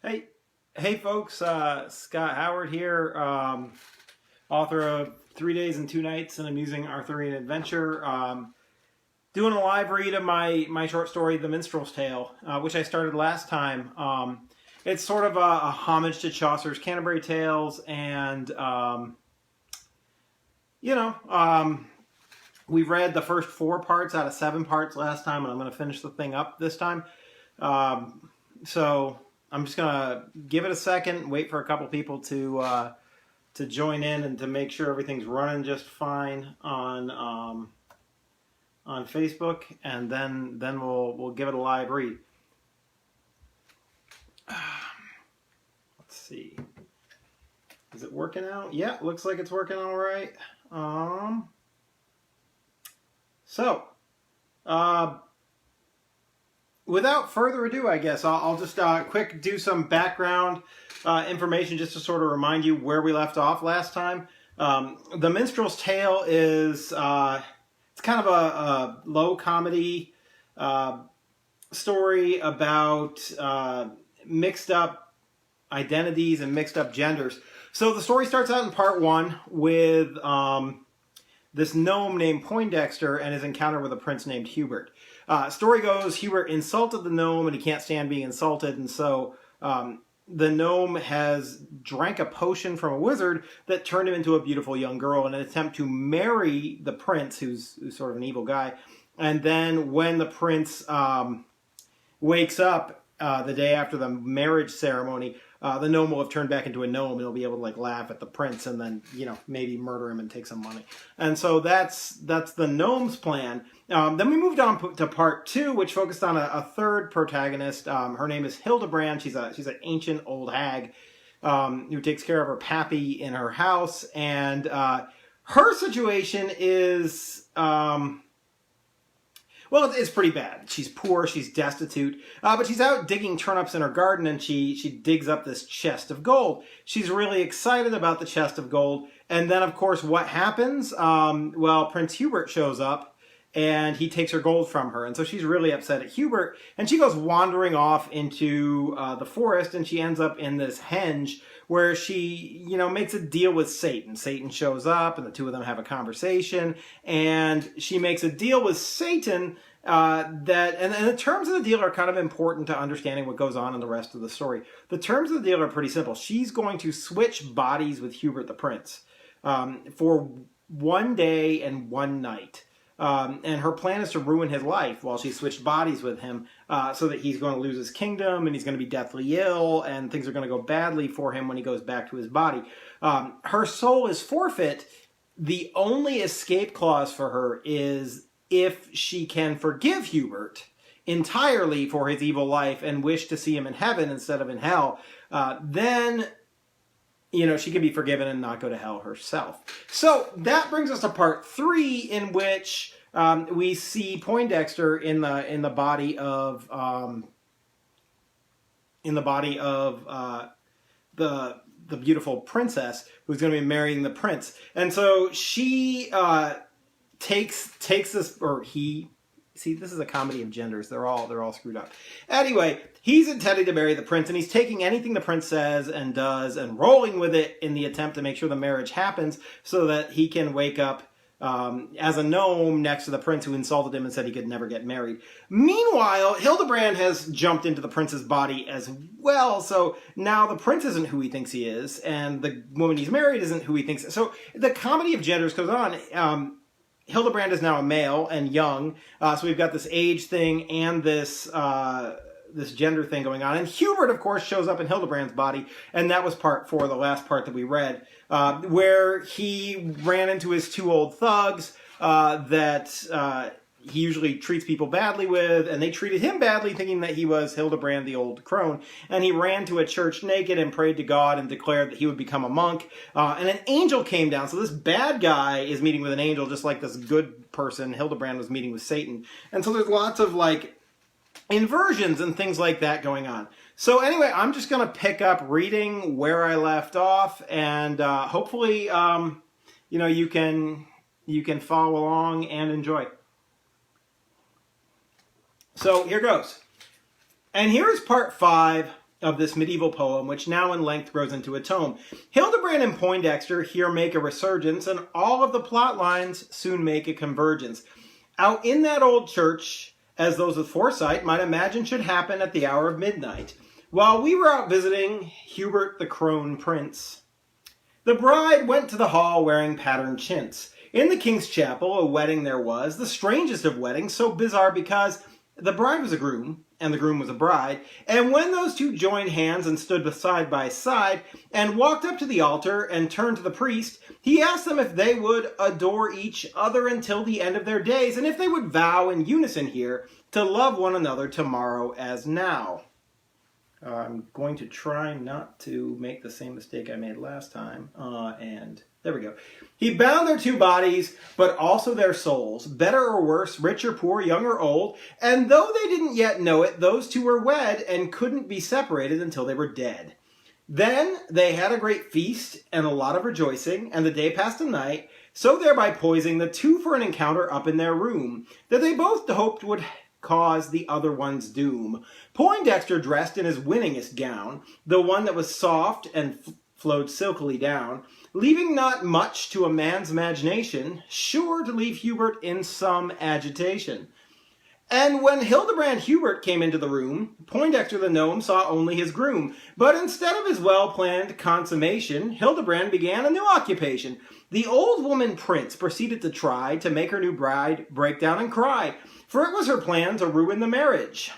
Hey, hey folks, Scott Howard here, author of 3 Days and 2 Nights, an amusing Arthurian adventure. Doing a live read of my short story, The Minstrel's Tale, which I started last time. It's sort of a homage to Chaucer's Canterbury Tales, and, we read the first 4 parts out of 7 parts last time, and I'm going to finish the thing up this time. So I'm just gonna give it a second, wait for a couple people to join in and to make sure everything's running just fine on Facebook, and then we'll give it a live read. Let's see, is it working out? Yeah, looks like it's working all right. Without further ado, I guess I'll just quick do some background information just to sort of remind you where we left off last time. The Minstrel's Tale is it's kind of a low comedy story about mixed up identities and mixed up genders. So the story starts out in part 1 with this gnome named Poindexter and his encounter with a prince named Hubert. Story goes, Hubert insulted the gnome and he can't stand being insulted, and so the gnome has drank a potion from a wizard that turned him into a beautiful young girl in an attempt to marry the prince, who's sort of an evil guy. And then when the prince wakes up the day after the marriage ceremony, the gnome will have turned back into a gnome, and he'll be able to laugh at the prince and then, maybe murder him and take some money. And so that's the gnome's plan. Then we moved on to part 2, which focused on a third protagonist. Her name is Hildebrand. She's an ancient old hag who takes care of her pappy in her house, and her situation is well, it's pretty bad. She's poor, she's destitute, but she's out digging turnips in her garden, and she digs up this chest of gold. She's really excited about the chest of gold, and then, of course, what happens? Well, Prince Hubert shows up, and he takes her gold from her, and so she's really upset at Hubert, and she goes wandering off into the forest, and she ends up in this henge where she, makes a deal with Satan. Satan shows up, and the two of them have a conversation, and she makes a deal with Satan and the terms of the deal are kind of important to understanding what goes on in the rest of the story. The terms of the deal are pretty simple. She's going to switch bodies with Hubert the Prince for 1 day and 1 night. And her plan is to ruin his life while she switched bodies with him, so that he's going to lose his kingdom, and he's going to be deathly ill, and things are going to go badly for him when he goes back to his body. Her soul is forfeit. The only escape clause for her is if she can forgive Hubert entirely for his evil life and wish to see him in heaven instead of in hell, then she can be forgiven and not go to hell herself. So that brings us to part 3, in which we see Poindexter in the body of the beautiful princess who's going to be marrying the prince. And so she takes this, or he. See, this is a comedy of genders. They're all screwed up. Anyway, he's intending to marry the prince, and he's taking anything the prince says and does and rolling with it in the attempt to make sure the marriage happens so that he can wake up as a gnome next to the prince who insulted him and said he could never get married. Meanwhile, Hildebrand has jumped into the prince's body as well, so now the prince isn't who he thinks he is, and the woman he's married isn't who he thinks. So the comedy of genders goes on. Hildebrand is now a male and young, so we've got this age thing and this gender thing going on. And Hubert, of course, shows up in Hildebrand's body, and that was part 4, the last part that we read, where he ran into his 2 old thugs that he usually treats people badly with, and they treated him badly, thinking that he was Hildebrand the old crone. And he ran to a church naked and prayed to God and declared that he would become a monk. And an angel came down. So this bad guy is meeting with an angel, just like this good person, Hildebrand, was meeting with Satan. And so there's lots of inversions and things like that going on. So anyway, I'm just going to pick up reading where I left off, and hopefully, you can follow along and enjoy. So here goes. And here is part 5 of this medieval poem, which now in length grows into a tome. Hildebrand and Poindexter here make a resurgence, and all of the plot lines soon make a convergence. Out in that old church, as those with foresight might imagine should happen at the hour of midnight, while we were out visiting Hubert the Crown Prince, the bride went to the hall wearing patterned chintz. In the king's chapel, a wedding there was, the strangest of weddings, so bizarre because the bride was a groom, and the groom was a bride, and when those two joined hands and stood side by side, and walked up to the altar and turned to the priest, he asked them if they would adore each other until the end of their days, and if they would vow in unison here to love one another tomorrow as now. I'm going to try not to make the same mistake I made last time, and there we go. He bound their two bodies, but also their souls, better or worse, rich or poor, young or old, and though they didn't yet know it, those two were wed and couldn't be separated until they were dead. Then they had a great feast and a lot of rejoicing, and the day passed a night, so thereby poising the two for an encounter up in their room, that they both hoped would cause the other one's doom. Poindexter dressed in his winningest gown, the one that was soft and flowed silkily down, leaving not much to a man's imagination, sure to leave Hubert in some agitation. And when Hildebrand Hubert came into the room, Poindexter the gnome saw only his groom. But instead of his well-planned consummation, Hildebrand began a new occupation. The old woman prince proceeded to try to make her new bride break down and cry, for it was her plan to ruin the marriage.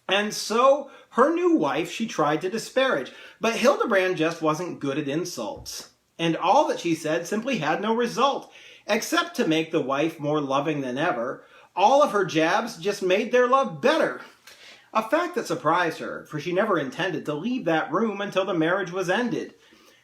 And so her new wife she tried to disparage, but Hildebrand just wasn't good at insults. And all that she said simply had no result, except to make the wife more loving than ever. All of her jabs just made their love better. A fact that surprised her, for she never intended to leave that room until the marriage was ended.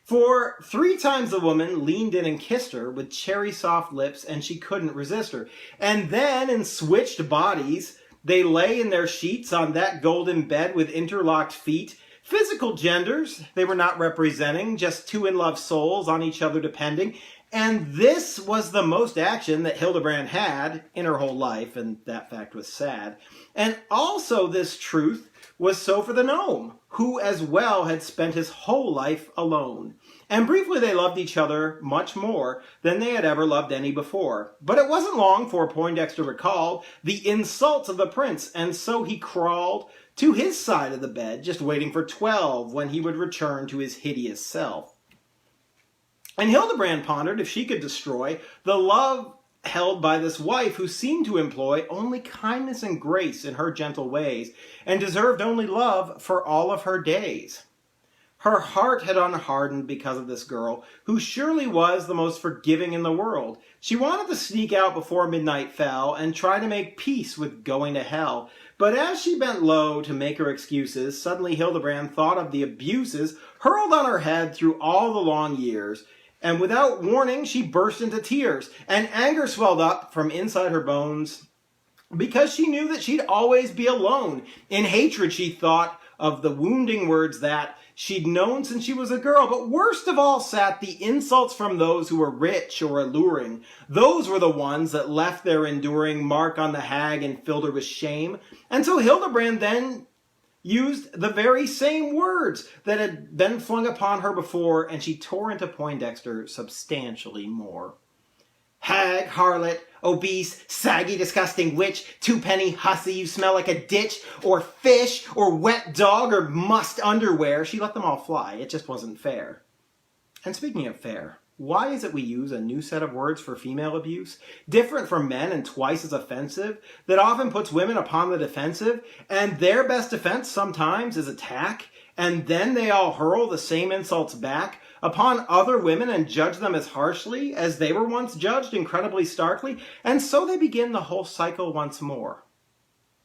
For 3 times the woman leaned in and kissed her with cherry-soft lips, and she couldn't resist her. And then, in switched bodies, they lay in their sheets on that golden bed with interlocked feet. Physical genders they were not representing, just two in-love souls on each other depending. And this was the most action that Hildebrand had in her whole life, and that fact was sad. And also this truth was so for the gnome, who as well had spent his whole life alone. And briefly they loved each other much more than they had ever loved any before. But it wasn't long for Poindexter recalled the insults of the prince, and so he crawled to his side of the bed, just waiting for 12 when he would return to his hideous self. And Hildebrand pondered if she could destroy the love held by this wife who seemed to employ only kindness and grace in her gentle ways, and deserved only love for all of her days. Her heart had unhardened because of this girl, who surely was the most forgiving in the world. She wanted to sneak out before midnight fell and try to make peace with going to hell. But as she bent low to make her excuses, suddenly Hildebrand thought of the abuses hurled on her head through all the long years. And without warning, she burst into tears, and anger swelled up from inside her bones, because she knew that she'd always be alone. In hatred, she thought of the wounding words that she'd known since she was a girl. But worst of all sat the insults from those who were rich or alluring. Those were the ones that left their enduring mark on the hag and filled her with shame. And so Hildebrand then used the very same words that had been flung upon her before, and she tore into Poindexter substantially more. Hag, harlot, obese, saggy, disgusting witch, 2-penny hussy, you smell like a ditch, or fish, or wet dog, or mussed underwear. She let them all fly. It just wasn't fair. And speaking of fair, why is it we use a new set of words for female abuse, different from men and twice as offensive, that often puts women upon the defensive, and their best defense sometimes is attack, and then they all hurl the same insults back upon other women and judge them as harshly as they were once judged, incredibly starkly, and so they begin the whole cycle once more.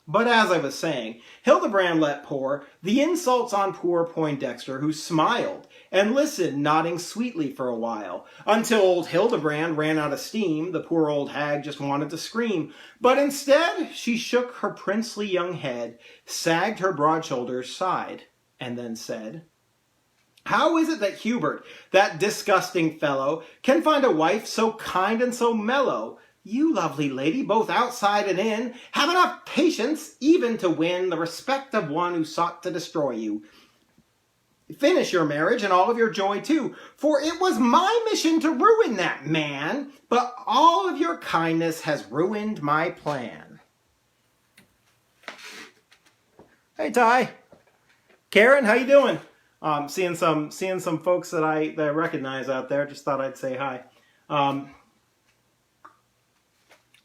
But as I was saying, Hildebrand let pour the insults on poor Poindexter, who smiled and listened, nodding sweetly for a while, until old Hildebrand ran out of steam. The poor old hag just wanted to scream, but instead she shook her princely young head, sagged her broad shoulders, sighed, and then said, "How is it that Hubert, that disgusting fellow, can find a wife so kind and so mellow? You, lovely lady, both outside and in, have enough patience even to win the respect of one who sought to destroy you. finish your marriage and all of your joy too. For it was my mission to ruin that man, but all of your kindness has ruined my plan. Hey, Ty. Karen, how you doing? Seeing some folks that I recognize out there. Just thought I'd say hi.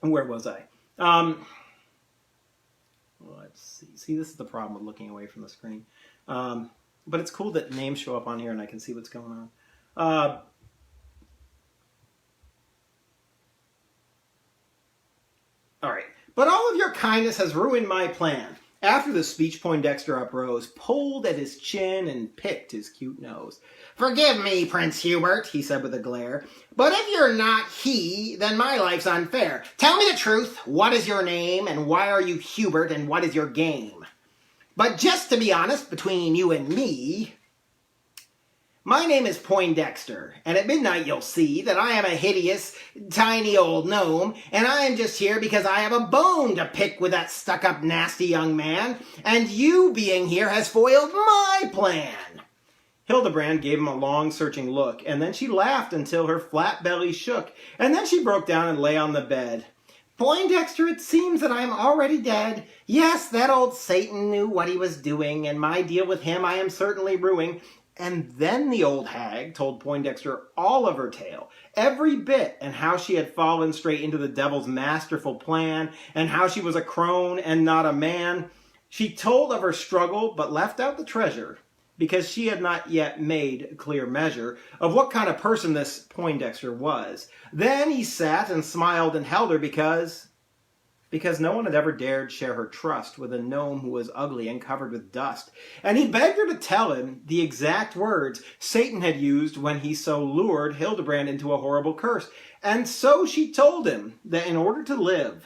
Where was I? Let's see. See, this is the problem with looking away from the screen. But it's cool that names show up on here and I can see what's going on. All right. But all of your kindness has ruined my plan. After the speech, Poindexter uprose, pulled at his chin, and picked his cute nose. Forgive me, Prince Hubert, he said with a glare, but if you're not he, then my life's unfair. Tell me the truth. What is your name, and why are you Hubert, and what is your game? But just to be honest, between you and me, my name is Poindexter, and at midnight you'll see that I am a hideous, tiny old gnome, and I am just here because I have a bone to pick with that stuck-up, nasty young man, and you being here has foiled my plan. Hildebrand gave him a long, searching look, and then she laughed until her flat belly shook, and then she broke down and lay on the bed. Poindexter, it seems that I am already dead. Yes, that old Satan knew what he was doing, and my deal with him I am certainly ruining. And then the old hag told Poindexter all of her tale, every bit, and how she had fallen straight into the devil's masterful plan, and how she was a crone and not a man. She told of her struggle, but left out the treasure, because she had not yet made a clear measure of what kind of person this Poindexter was. Then he sat and smiled and held her because no one had ever dared share her trust with a gnome who was ugly and covered with dust. And he begged her to tell him the exact words Satan had used when he so lured Hildebrand into a horrible curse. And so she told him that in order to live,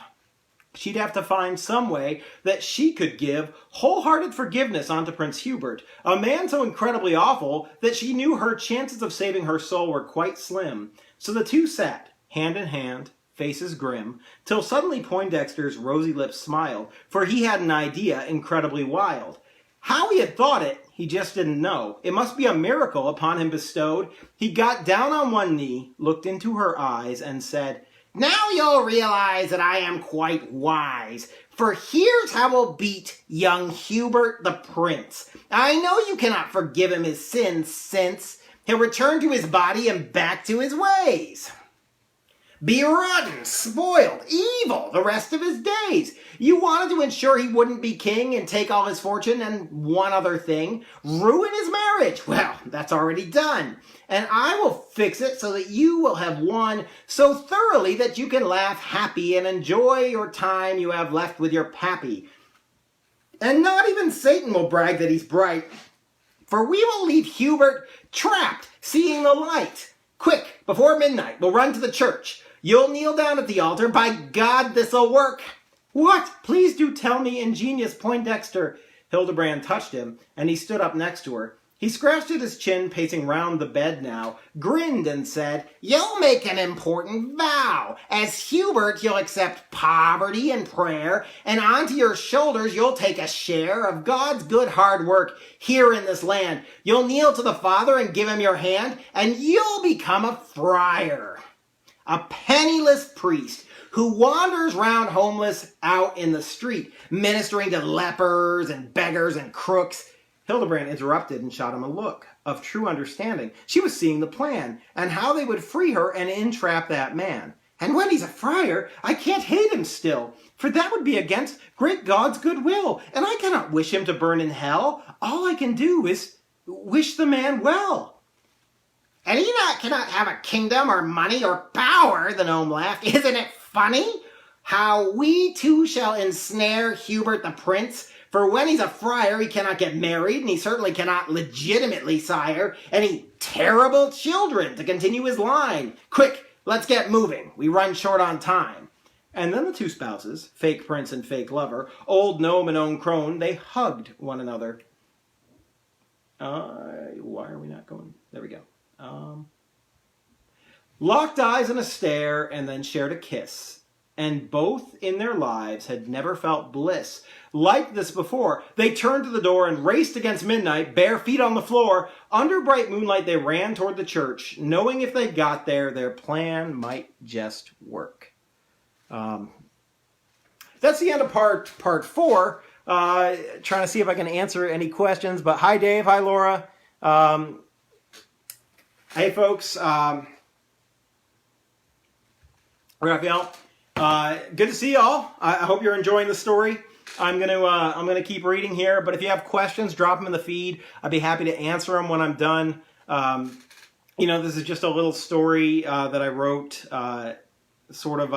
she'd have to find some way that she could give wholehearted forgiveness onto Prince Hubert, a man so incredibly awful that she knew her chances of saving her soul were quite slim. So the two sat, hand in hand, faces grim, till suddenly Poindexter's rosy lips smiled, for he had an idea incredibly wild. How he had thought it, he just didn't know. It must be a miracle upon him bestowed. He got down on one knee, looked into her eyes, and said, "Now you'll realize that I am quite wise, for here's how we'll beat young Hubert the Prince. I know you cannot forgive him his sins, since he'll return to his body and back to his ways. Be rotten, spoiled, evil the rest of his days. You wanted to ensure he wouldn't be king and take all his fortune and one other thing, ruin his marriage. Well, that's already done. And I will fix it so that you will have won so thoroughly that you can laugh happy and enjoy your time you have left with your pappy. And not even Satan will brag that he's bright, for we will leave Hubert trapped, seeing the light. Quick, before midnight, we'll run to the church. You'll kneel down at the altar. By God, this'll work." "What? Please do tell me, ingenious Poindexter." Hildebrand touched him, and he stood up next to her. He scratched at his chin, pacing round the bed now, grinned and said, "You'll make an important vow. As Hubert, you'll accept poverty and prayer, and onto your shoulders you'll take a share of God's good hard work here in this land. You'll kneel to the Father and give him your hand, and you'll become a friar, a penniless priest who wanders round homeless out in the street, ministering to lepers and beggars and crooks." Hildebrand interrupted and shot him a look of true understanding. She was seeing the plan, and how they would free her and entrap that man. "And when he's a friar, I can't hate him still, for that would be against great God's goodwill, and I cannot wish him to burn in hell. All I can do is wish the man well." "And he cannot have a kingdom or money or power," the gnome laughed. "Isn't it funny how we too shall ensnare Hubert the Prince? For when he's a friar, he cannot get married, and he certainly cannot legitimately sire any terrible children to continue his line. Quick, let's get moving. We run short on time." And then the two spouses, fake prince and fake lover, old gnome and old crone, they hugged one another. Why are we not going? There we go. Locked eyes and a stare, and then shared a kiss. and both in their lives had never felt bliss like this before. They turned to the door and raced against midnight, bare feet on the floor. Under bright moonlight, they ran toward the church, knowing if they got there, their plan might just work. That's the end of part 4. Trying to see if I can answer any questions. But hi, Dave. Hi, Laura. Hey, folks. Raphael. Good to see y'all. I hope you're enjoying the story. I'm gonna keep reading here. But if you have questions, drop them in the feed. I'd be happy to answer them when I'm done. This is just a little story that I wrote. Sort of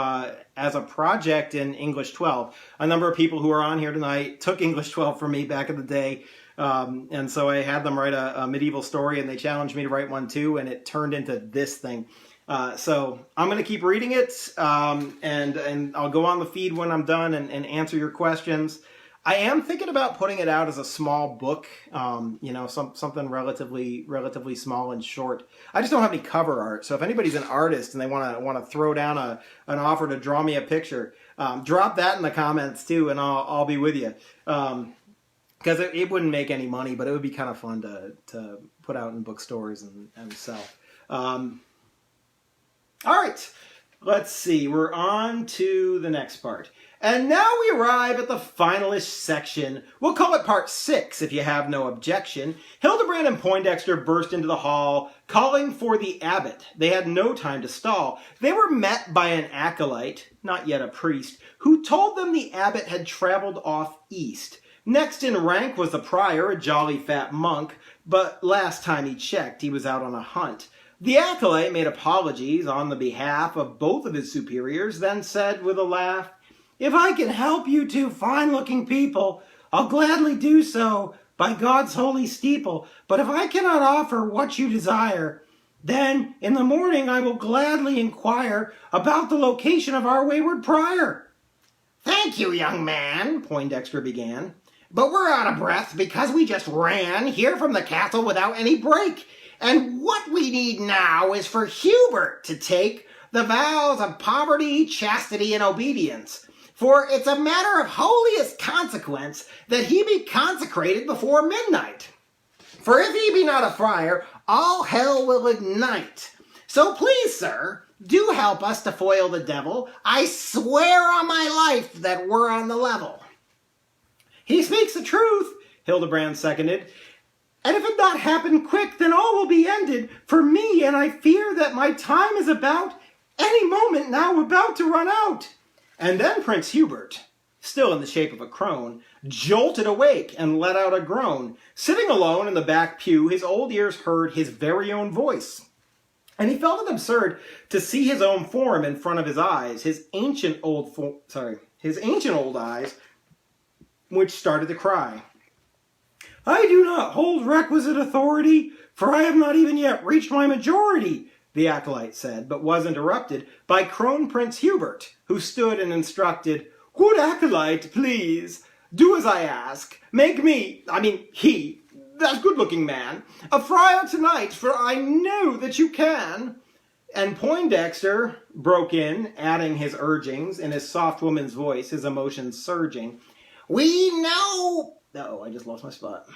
as a project in English 12. A number of people who are on here tonight took English 12 from me back in the day. And so I had them write a medieval story, and they challenged me to write one too, and it turned into this thing. So I'm going to keep reading it, and I'll go on the feed when I'm done and answer your questions. I am thinking about putting it out as a small book, something relatively small and short. I just don't have any cover art, so if anybody's an artist and they want to throw down an offer to draw me a picture, drop that in the comments too, and I'll be with you. Because it wouldn't make any money, but it would be kind of fun to put out in bookstores and sell. All right, let's see. We're on to the next part. And now we arrive at the finalish section. We'll call it part 6 if you have no objection. Hildebrand and Poindexter burst into the hall, calling for the abbot. They had no time to stall. They were met by an acolyte, not yet a priest, who told them the abbot had traveled off east. Next in rank was the prior, a jolly fat monk, but last time he checked, he was out on a hunt. The acolyte made apologies on the behalf of both of his superiors, then said with a laugh, "If I can help you two fine-looking people, I'll gladly do so by God's holy steeple. But if I cannot offer what you desire, then in the morning I will gladly inquire about the location of our wayward prior." "Thank you, young man," Poindexter began, "but we're out of breath because we just ran here from the castle without any break. And what we need now is for Hubert to take the vows of poverty, chastity, and obedience. For it's a matter of holiest consequence that he be consecrated before midnight. For if he be not a friar, all hell will ignite. So please, sir, do help us to foil the devil. I swear on my life that we're on the level." "He speaks the truth," Hildebrand seconded. "And if it not happen quick, then all will be ended for me, and I fear that my time is about any moment now about to run out." And then Prince Hubert, still in the shape of a crone, jolted awake and let out a groan. Sitting alone in the back pew, his old ears heard his very own voice. And he felt it absurd to see his own form in front of his eyes, his ancient old eyes, which started to cry. "I do not hold requisite authority, for I have not even yet reached my majority," the acolyte said, but was interrupted by Crone Prince Hubert, who stood and instructed, "Good acolyte, please, do as I ask. Make me, he, that good-looking man, a friar tonight, for I know that you can." And Poindexter broke in, adding his urgings in his soft woman's voice, his emotions surging. "We know..." Uh-oh, I just lost my spot.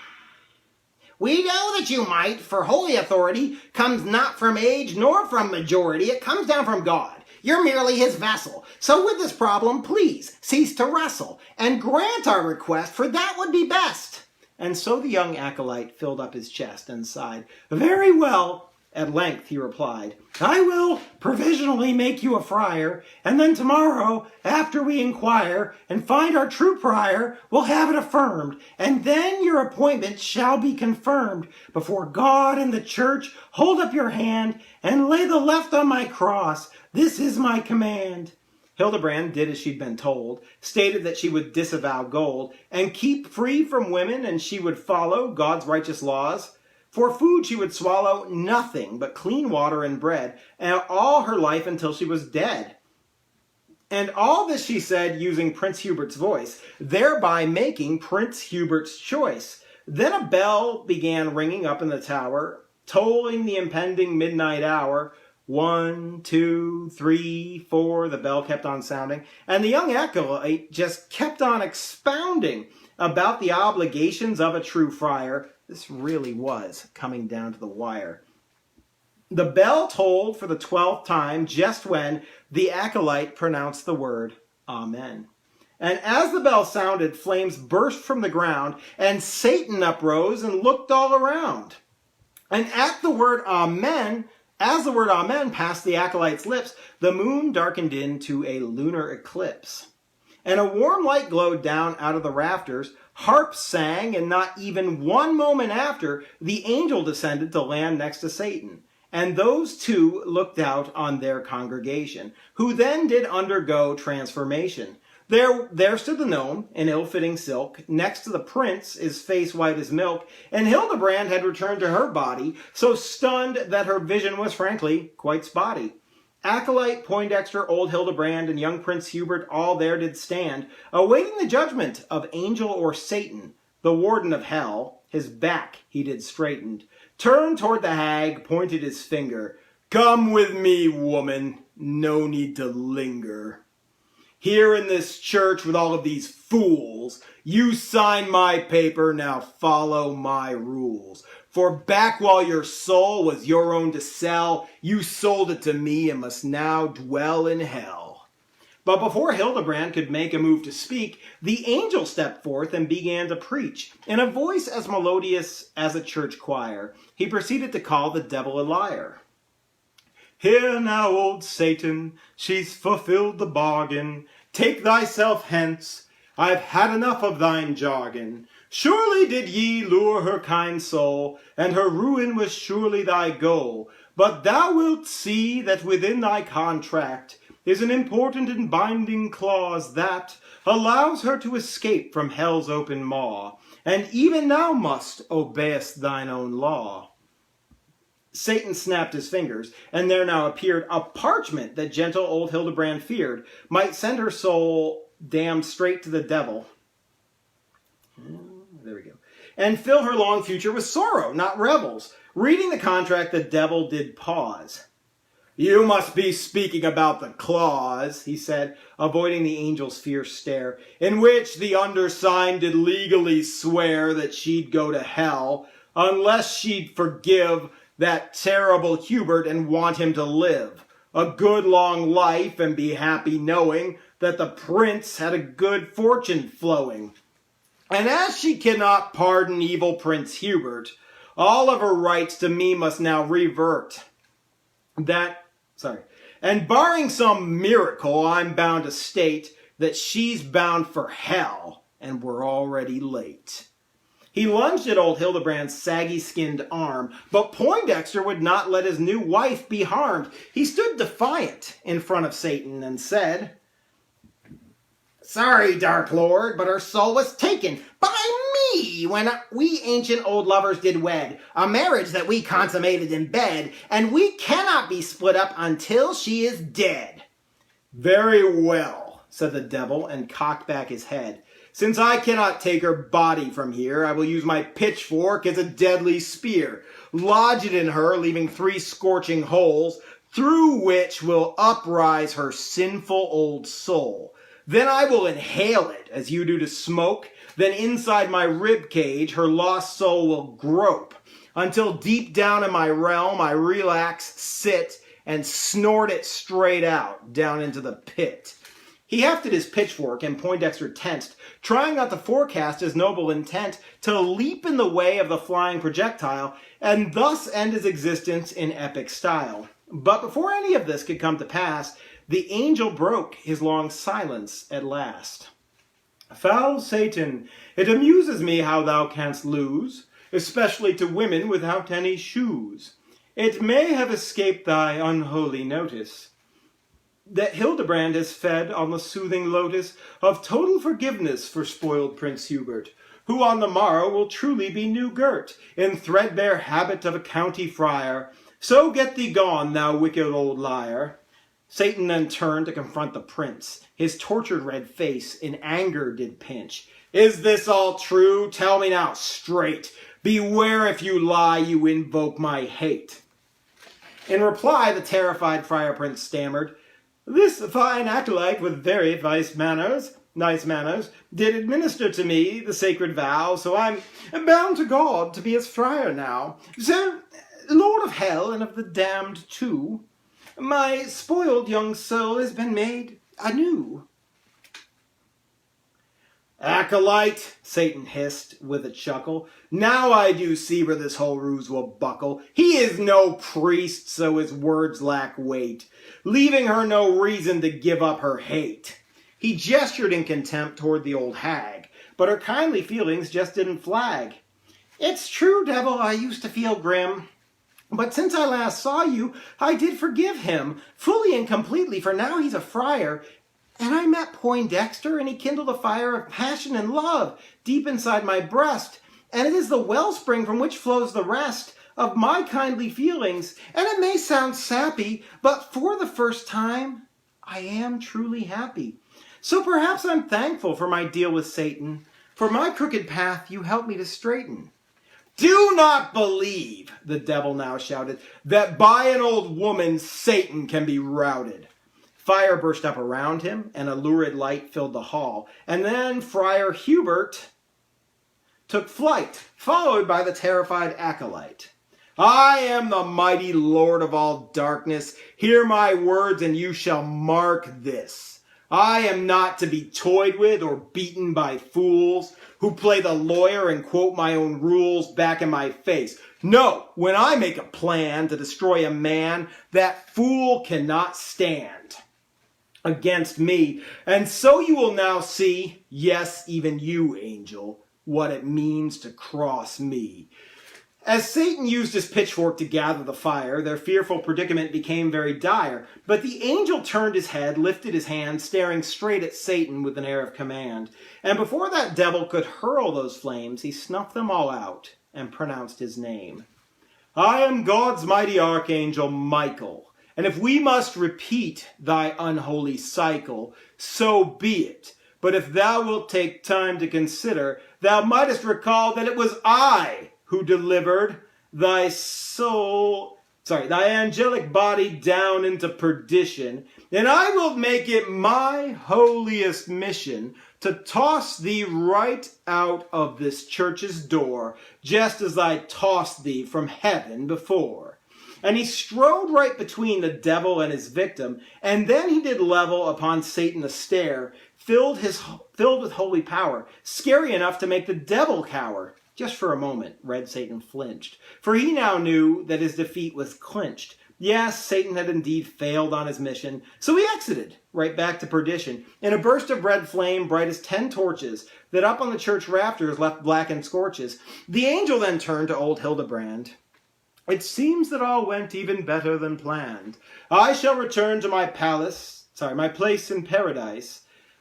"We know that you might, for holy authority comes not from age nor from majority. It comes down from God. You're merely his vessel. So with this problem, please cease to wrestle and grant our request, for that would be best." And so the young acolyte filled up his chest and sighed. "Very well." At length he replied, "I will provisionally make you a friar, and then tomorrow, after we inquire and find our true prior, we'll have it affirmed, and then your appointment shall be confirmed. Before God and the church, hold up your hand and lay the left on my cross. This is my command." Hildebrand did as she'd been told, stated that she would disavow gold and keep free from women, and she would follow God's righteous laws. For food she would swallow nothing but clean water and bread, and all her life until she was dead. And all this she said using Prince Hubert's voice, thereby making Prince Hubert's choice. Then a bell began ringing up in the tower, tolling the impending midnight hour. 1, 2, 3, 4. The bell kept on sounding. And the young acolyte just kept on expounding about the obligations of a true friar. This really was coming down to the wire. The bell tolled for the 12th time just when the acolyte pronounced the word Amen. And as the bell sounded, flames burst from the ground, and Satan uprose and looked all around. And at the word Amen, as the word Amen passed the acolyte's lips, the moon darkened into a lunar eclipse. And a warm light glowed down out of the rafters, harps sang, and not even one moment after, the angel descended to land next to Satan. And those two looked out on their congregation, who then did undergo transformation. There stood the gnome in ill-fitting silk. Next to the prince, his face white as milk, and Hildebrand had returned to her body, so stunned that her vision was frankly quite spotty. Acolyte, Poindexter, old Hildebrand, and young Prince Hubert all there did stand, awaiting the judgment of angel or Satan. The warden of hell, his back he did straightened, turned toward the hag, pointed his finger. "Come with me, woman, no need to linger. Here in this church with all of these fools, you sign my paper, now follow my rules. For back while your soul was your own to sell, you sold it to me and must now dwell in hell." But before Hildebrand could make a move to speak, the angel stepped forth and began to preach. In a voice as melodious as a church choir, he proceeded to call the devil a liar. "Here now, old Satan, she's fulfilled the bargain. Take thyself hence, I've had enough of thine jargon. Surely did ye lure her kind soul, and her ruin was surely thy goal. But thou wilt see that within thy contract is an important and binding clause that allows her to escape from hell's open maw, and even thou must obeyest thine own law." Satan snapped his fingers, and there now appeared a parchment that gentle old Hildebrand feared might send her soul damned straight to the devil. There we go. And fill her long future with sorrow, not revels. Reading the contract, the devil did pause. "You must be speaking about the clause," he said, avoiding the angel's fierce stare, "in which the undersigned did legally swear that she'd go to hell, unless she'd forgive that terrible Hubert and want him to live a good long life and be happy knowing that the prince had a good fortune flowing. And as she cannot pardon evil Prince Hubert, all of her rights to me must now revert. And barring some miracle, I'm bound to state that she's bound for hell, and we're already late." He lunged at old Hildebrand's saggy-skinned arm, but Poindexter would not let his new wife be harmed. He stood defiant in front of Satan and said, "Sorry, Dark Lord, but her soul was taken by me when we ancient old lovers did wed, a marriage that we consummated in bed, and we cannot be split up until she is dead." "Very well," said the devil, and cocked back his head. "Since I cannot take her body from here, I will use my pitchfork as a deadly spear, lodge it in her, leaving 3 scorching holes, through which will uprise her sinful old soul. Then I will inhale it, as you do to smoke. Then inside my rib cage, her lost soul will grope, until deep down in my realm I relax, sit, and snort it straight out, down into the pit." He hefted his pitchfork, and Poindexter tensed, trying not to forecast his noble intent to leap in the way of the flying projectile, and thus end his existence in epic style. But before any of this could come to pass, the angel broke his long silence at last. "Foul Satan, it amuses me how thou canst lose, especially to women without any shoes. It may have escaped thy unholy notice that Hildebrand has fed on the soothing lotus of total forgiveness for spoiled Prince Hubert, who on the morrow will truly be new girt, in threadbare habit of a county friar. So get thee gone, thou wicked old liar." Satan then turned to confront the prince. His tortured red face in anger did pinch. "Is this all true? Tell me now straight. Beware if you lie, you invoke my hate." In reply, the terrified friar prince stammered, "This fine acolyte with very nice manners, did administer to me the sacred vow, so I'm bound to God to be his friar now. So, Lord of hell and of the damned too, my spoiled young soul has been made anew." "Acolyte," Satan hissed with a chuckle, "now I do see where this whole ruse will buckle. He is no priest, so his words lack weight, leaving her no reason to give up her hate." He gestured in contempt toward the old hag, but her kindly feelings just didn't flag. "It's true, devil, I used to feel grim, but since I last saw you, I did forgive him, fully and completely, for now he's a friar. And I met Poindexter, and he kindled a fire of passion and love deep inside my breast, and it is the wellspring from which flows the rest of my kindly feelings. And it may sound sappy, but for the first time, I am truly happy. So perhaps I'm thankful for my deal with Satan. For my crooked path you helped me to straighten." "Do not believe," the devil now shouted, "that by an old woman Satan can be routed." Fire burst up around him, and a lurid light filled the hall. And then Friar Hubert took flight, followed by the terrified acolyte. "I am the mighty Lord of all darkness. Hear my words, and you shall mark this. I am not to be toyed with or beaten by fools who play the lawyer and quote my own rules back in my face. No, when I make a plan to destroy a man, that fool cannot stand against me. And so you will now see, yes, even you, angel, what it means to cross me." As Satan used his pitchfork to gather the fire, their fearful predicament became very dire. But the angel turned his head, lifted his hand, staring straight at Satan with an air of command. And before that devil could hurl those flames, he snuffed them all out and pronounced his name. "I am God's mighty archangel Michael. And if we must repeat thy unholy cycle, so be it. But if thou wilt take time to consider, thou mightest recall that it was I who delivered thy angelic body down into perdition, and I will make it my holiest mission to toss thee right out of this church's door, just as I tossed thee from heaven before." And he strode right between the devil and his victim, and then he did level upon Satan a stare, filled with holy power, scary enough to make the devil cower. Just for a moment, Red Satan flinched, for he now knew that his defeat was clinched. Yes, Satan had indeed failed on his mission, so he exited, right back to perdition, in a burst of red flame bright as 10 torches, that up on the church rafters left blackened scorches. The angel then turned to old Hildebrand. "It seems that all went even better than planned. I shall return to my place in paradise,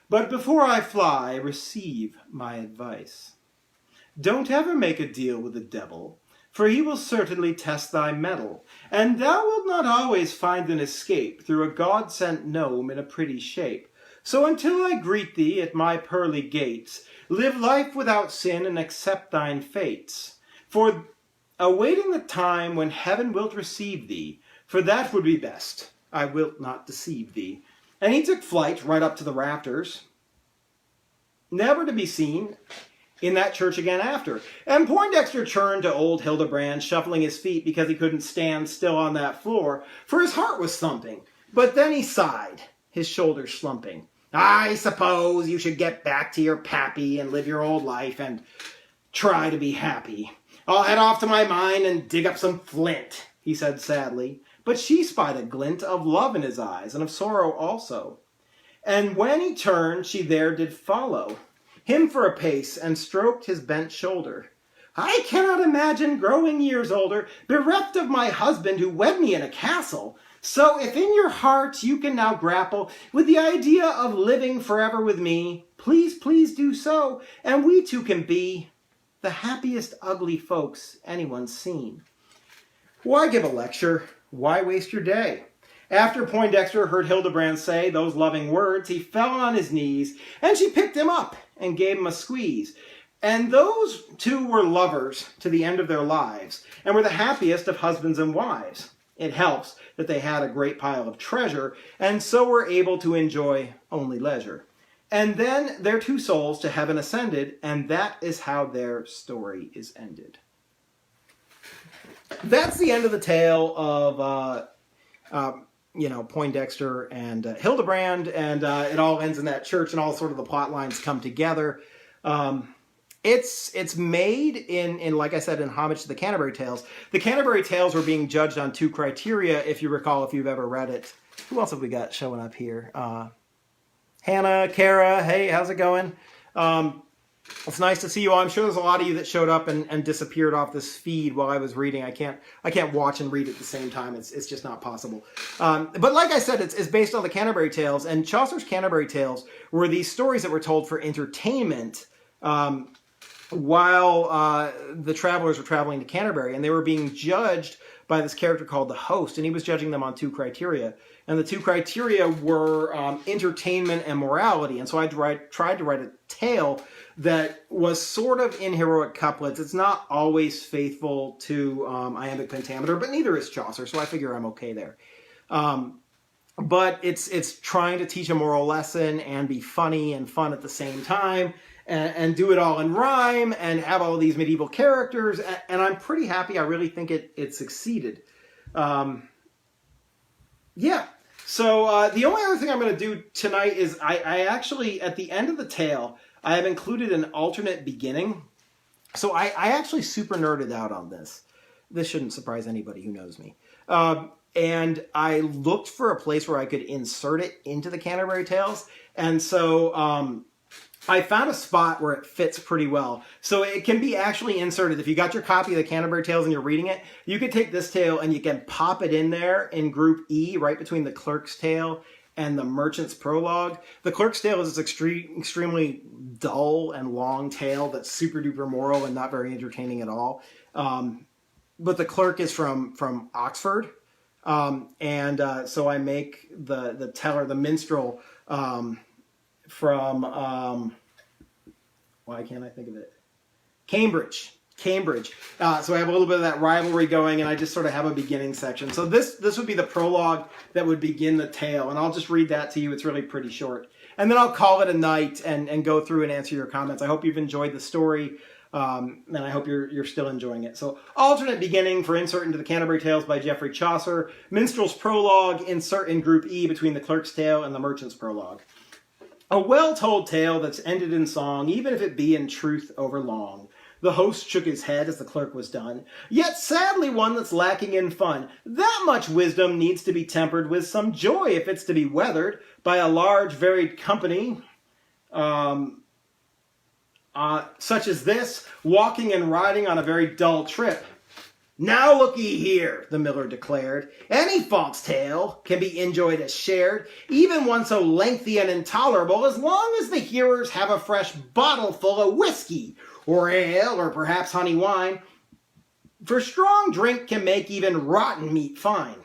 but before I fly, receive my advice. Don't ever make a deal with the devil, for he will certainly test thy mettle, and thou wilt not always find an escape through a God-sent gnome in a pretty shape. So until I greet thee at my pearly gates, live life without sin and accept thine fates. For awaiting the time when heaven wilt receive thee, for that would be best, I wilt not deceive thee." And he took flight right up to the rafters, never to be seen in that church again after. And Poindexter turned to old Hildebrand, shuffling his feet because he couldn't stand still on that floor, for his heart was thumping. But then he sighed, his shoulders slumping. "I suppose you should get back to your pappy and live your old life and try to be happy. I'll head off to my mine and dig up some flint," he said sadly. But she spied a glint of love in his eyes and of sorrow also. And when he turned, she there did follow him for a pace, and stroked his bent shoulder. "I cannot imagine growing years older, bereft of my husband who wed me in a castle. So if in your heart you can now grapple with the idea of living forever with me, please, please do so, and we two can be the happiest ugly folks anyone's seen." Why give a lecture? Why waste your day? After Poindexter heard Hildebrand say those loving words, he fell on his knees, and she picked him up and gave him a squeeze. And those two were lovers to the end of their lives, and were the happiest of husbands and wives. it helps that they had a great pile of treasure, and so were able to enjoy only leisure. And then their two souls to heaven ascended, and that is how their story is ended. That's the end of the tale of, Poindexter and Hildebrand, and it all ends in that church, and all sort of the plot lines come together. It's made in, like I said, in homage to the Canterbury Tales. The Canterbury Tales were being judged on 2 criteria, if you recall, if you've ever read it. Who else have we got showing up here? Hannah, Kara, hey, how's it going? It's nice to see you all. I'm sure there's a lot of you that showed up and disappeared off this feed while I was reading. I can't watch and read at the same time. It's just not possible. But like I said, it's based on the Canterbury Tales, and Chaucer's Canterbury Tales were these stories that were told for entertainment while the travelers were traveling to Canterbury, and they were being judged by this character called the host, and he was judging them on 2 criteria. And the 2 criteria were entertainment and morality. And so I tried to write a tale that was sort of in heroic couplets. It's not always faithful to iambic pentameter, but neither is Chaucer, so I figure I'm okay there. But it's trying to teach a moral lesson and be funny and fun at the same time, and do it all in rhyme and have all these medieval characters. And I'm pretty happy. I really think it succeeded. Yeah. So the only other thing I'm going to do tonight is I actually, at the end of the tale, I have included an alternate beginning. So I actually super nerded out on this. This shouldn't surprise anybody who knows me. And I looked for a place where I could insert it into the Canterbury Tales. And so I found a spot where it fits pretty well. So it can be actually inserted. If you got your copy of the Canterbury Tales and you're reading it, you could take this tale and you can pop it in there in Group E, right between the Clerk's Tale and the Merchant's Prologue. The Clerk's Tale is this extremely dull and long tale that's super duper moral and not very entertaining at all. But the Clerk is from Oxford. So I make the teller, the minstrel, from, why can't I think of it? Cambridge. So I have a little bit of that rivalry going, and I just sort of have a beginning section. So this would be the prologue that would begin the tale, and I'll just read that to you. It's really pretty short. And then I'll call it a night and go through and answer your comments. I hope you've enjoyed the story, and I hope you're still enjoying it. So alternate beginning for insert into the Canterbury Tales by Geoffrey Chaucer. Minstrel's Prologue, insert in Group E between the Clerk's Tale and the Merchant's Prologue. A well-told tale that's ended in song, even if it be in truth overlong. The host shook his head as the clerk was done. Yet sadly one that's lacking in fun. That much wisdom needs to be tempered with some joy if it's to be weathered by a large varied company, such as this, walking and riding on a very dull trip. Now look-ye here, the miller declared. Any false tale can be enjoyed as shared, even one so lengthy and intolerable, as long as the hearers have a fresh bottle full of whiskey, or ale, or perhaps honey wine. For strong drink can make even rotten meat fine.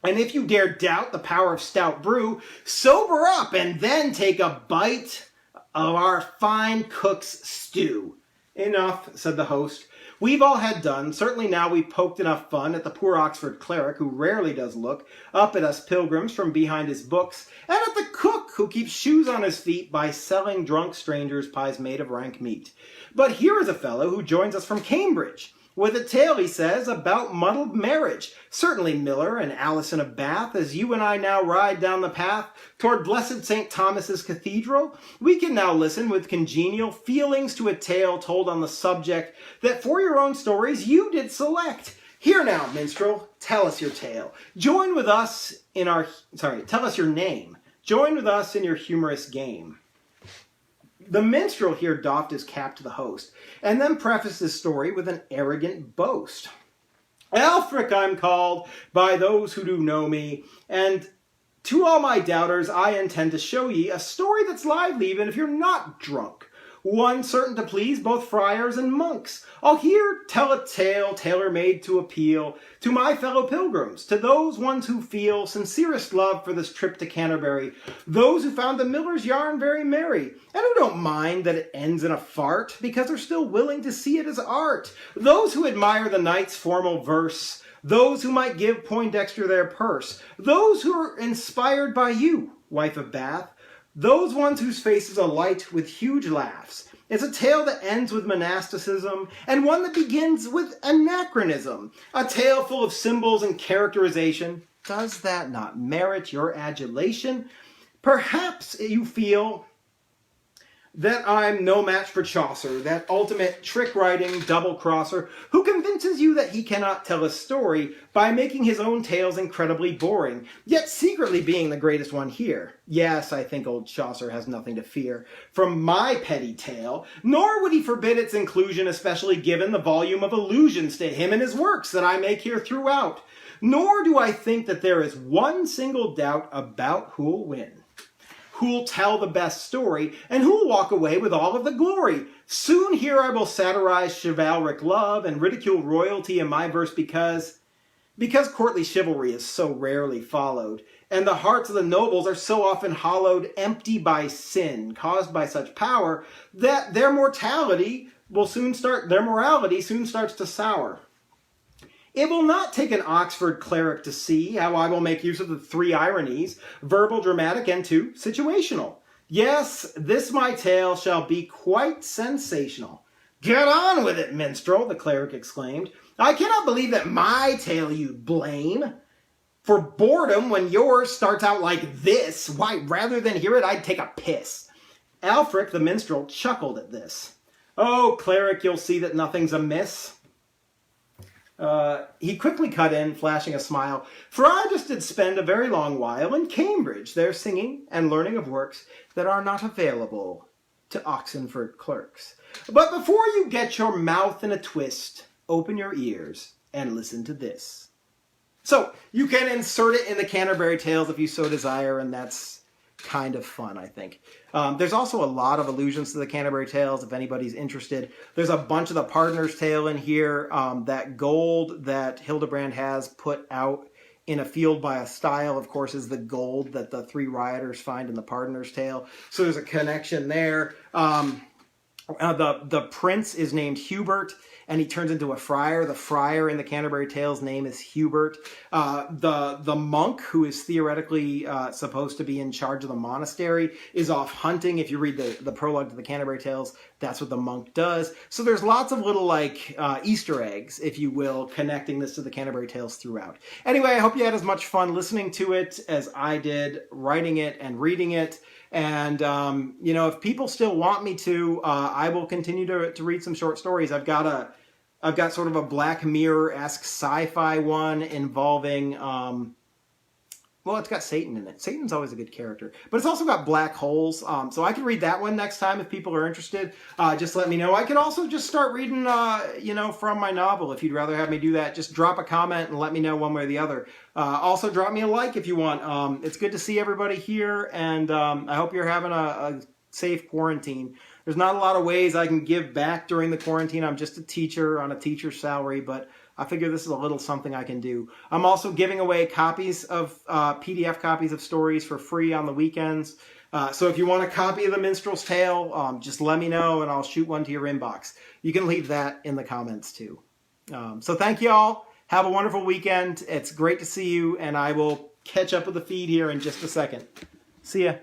And if you dare doubt the power of stout brew, sober up and then take a bite of our fine cook's stew. Enough, said the host. We've all had done. Certainly now we've poked enough fun at the poor Oxford cleric who rarely does look up at us pilgrims from behind his books, and at the cook who keeps shoes on his feet by selling drunk strangers pies made of rank meat. But here is a fellow who joins us from Cambridge, with a tale, he says, about muddled marriage. Certainly, Miller and Alison of Bath, as you and I now ride down the path toward blessed St. Thomas's Cathedral, we can now listen with congenial feelings to a tale told on the subject that for your own stories you did select. Here now, minstrel, tell us your tale. Join with us in our... tell us your name. Join with us in your humorous game. The minstrel here doffed his cap to the host, and then prefaced his story with an arrogant boast. Alfric I'm called by those who do know me, and to all my doubters I intend to show ye a story that's lively even if you're not drunk. One certain to please both friars and monks. I'll here tell a tale tailor-made to appeal to my fellow pilgrims, to those ones who feel sincerest love for this trip to Canterbury, those who found the miller's yarn very merry, and who don't mind that it ends in a fart, because they're still willing to see it as art, those who admire the knight's formal verse, those who might give Poindexter their purse, those who are inspired by you, wife of Bath, those ones whose faces alight with huge laughs. It's a tale that ends with monasticism, and one that begins with anachronism, a tale full of symbols and characterization. Does that not merit your adulation? Perhaps you feel that I'm no match for Chaucer, that ultimate trick-writing double-crosser who convinces you that he cannot tell a story by making his own tales incredibly boring, yet secretly being the greatest one here. Yes, I think old Chaucer has nothing to fear from my petty tale, nor would he forbid its inclusion, especially given the volume of allusions to him and his works that I make here throughout. Nor do I think that there is one single doubt about who'll win, who'll tell the best story, and who'll walk away with all of the glory. Soon here I will satirize chivalric love and ridicule royalty in my verse because courtly chivalry is so rarely followed, and the hearts of the nobles are so often hollowed empty by sin, caused by such power, that their morality soon starts to sour. It will not take an Oxford cleric to see how I will make use of the 3 ironies, verbal, dramatic, and 2, situational. Yes, this my tale shall be quite sensational. Get on with it, minstrel, the cleric exclaimed. I cannot believe that my tale you'd blame for boredom when yours starts out like this. Why, rather than hear it, I'd take a piss. Alfric, the minstrel, chuckled at this. Oh, cleric, you'll see that nothing's amiss. He quickly cut in, flashing a smile, for I just did spend a very long while in Cambridge, there singing and learning of works that are not available to Oxenford clerks. But before you get your mouth in a twist, open your ears and listen to this. So, you can insert it in the Canterbury Tales if you so desire, and that's kind of fun, I think. There's also a lot of allusions to the Canterbury Tales, if anybody's interested. There's a bunch of the Pardoner's Tale in here. That gold that Hildebrand has put out in a field by a stile, of course, is the gold that the 3 rioters find in the Pardoner's Tale. So there's a connection there. The prince is named Hubert, and he turns into a friar. The friar in the Canterbury Tales' name is Hubert. The monk, who is theoretically supposed to be in charge of the monastery, is off hunting. If you read the prologue to the Canterbury Tales, that's what the monk does. So there's lots of little Easter eggs, if you will, connecting this to the Canterbury Tales throughout. Anyway, I hope you had as much fun listening to it as I did writing it and reading it. And, if people still want me to, I will continue to read some short stories. I've got sort of a Black Mirror-esque sci-fi one involving, it's got Satan in it. Satan's always a good character. But it's also got black holes, so I can read that one next time if people are interested. Just let me know. I could also just start reading, from my novel. If you'd rather have me do that, just drop a comment and let me know one way or the other. Also, drop me a like if you want. It's good to see everybody here, and I hope you're having a safe quarantine. There's not a lot of ways I can give back during the quarantine. I'm just a teacher on a teacher's salary, but I figure this is a little something I can do. I'm also giving away copies of PDF copies of stories for free on the weekends. So if you want a copy of The Minstrel's Tale, just let me know and I'll shoot one to your inbox. You can leave that in the comments too. So thank you all. Have a wonderful weekend. It's great to see you, and I will catch up with the feed here in just a second. See ya.